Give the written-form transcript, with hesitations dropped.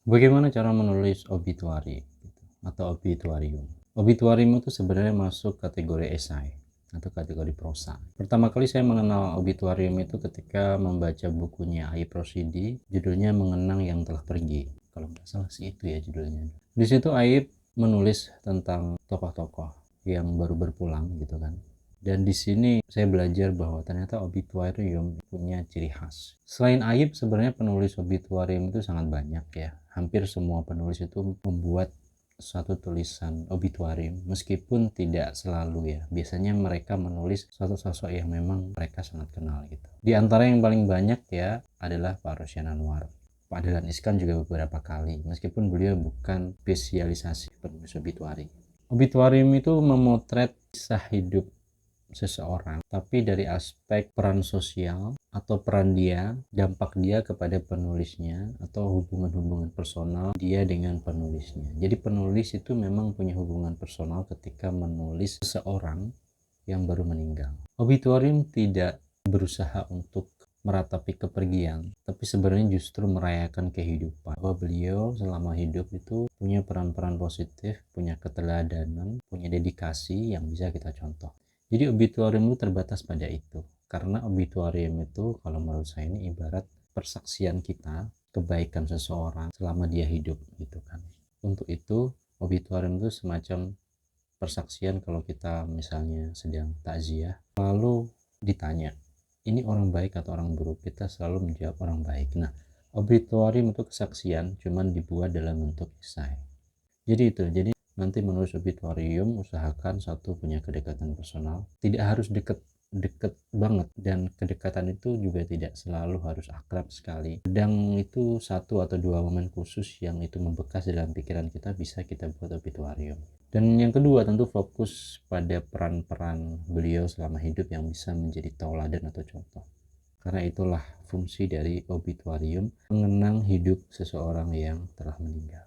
Bagaimana cara menulis obituari gitu, atau obituarium? Obituarium itu sebenarnya masuk kategori esai atau kategori prosa. Pertama kali saya mengenal obituarium itu ketika membaca bukunya Ayub Rosidi, judulnya Mengenang Yang Telah Pergi. Kalau nggak salah sih itu ya judulnya. Di situ Ayub menulis tentang tokoh-tokoh yang baru berpulang gitu kan. Dan di sini saya belajar bahwa ternyata obituarium punya ciri khas. Selain Ayub, sebenarnya penulis obituarium itu sangat banyak ya. Hampir semua penulis itu membuat suatu tulisan obituarium, meskipun tidak selalu ya. Biasanya mereka menulis suatu sosok yang memang mereka sangat kenal gitu. Di antara yang paling banyak ya adalah Pak Rosyan Anwar. Pak Dahlan Iskan juga beberapa kali, meskipun beliau bukan spesialisasi penulis obituari. Obituarium itu memotret kisah hidup seseorang, tapi dari aspek peran sosial atau peran dia, dampak dia kepada penulisnya, atau hubungan-hubungan personal dia dengan penulisnya. Jadi penulis itu memang punya hubungan personal ketika menulis seseorang yang baru meninggal. Obituarium tidak berusaha untuk meratapi kepergian, tapi sebenarnya justru merayakan kehidupan. Bahwa beliau selama hidup itu punya peran-peran positif, punya keteladanan, punya dedikasi yang bisa kita contoh. Jadi obituarium itu terbatas pada itu. Karena obituarium itu kalau menurut saya ini ibarat persaksian kita kebaikan seseorang selama dia hidup gitu kan. Untuk itu obituarium itu semacam persaksian kalau kita misalnya sedang takziah, lalu ditanya, ini orang baik atau orang buruk? Kita selalu menjawab orang baik. Nah, obituarium itu kesaksian, cuman dibuat dalam bentuk esai. Jadi itu, jadi nanti menulis obituarium usahakan satu punya kedekatan personal, tidak harus deket banget, dan kedekatan itu juga tidak selalu harus akrab sekali. Kadang itu satu atau dua momen khusus yang itu membekas dalam pikiran kita bisa kita buat obituarium. Dan yang kedua tentu fokus pada peran-peran beliau selama hidup yang bisa menjadi tauladan atau contoh. Karena itulah fungsi dari obituarium, mengenang hidup seseorang yang telah meninggal.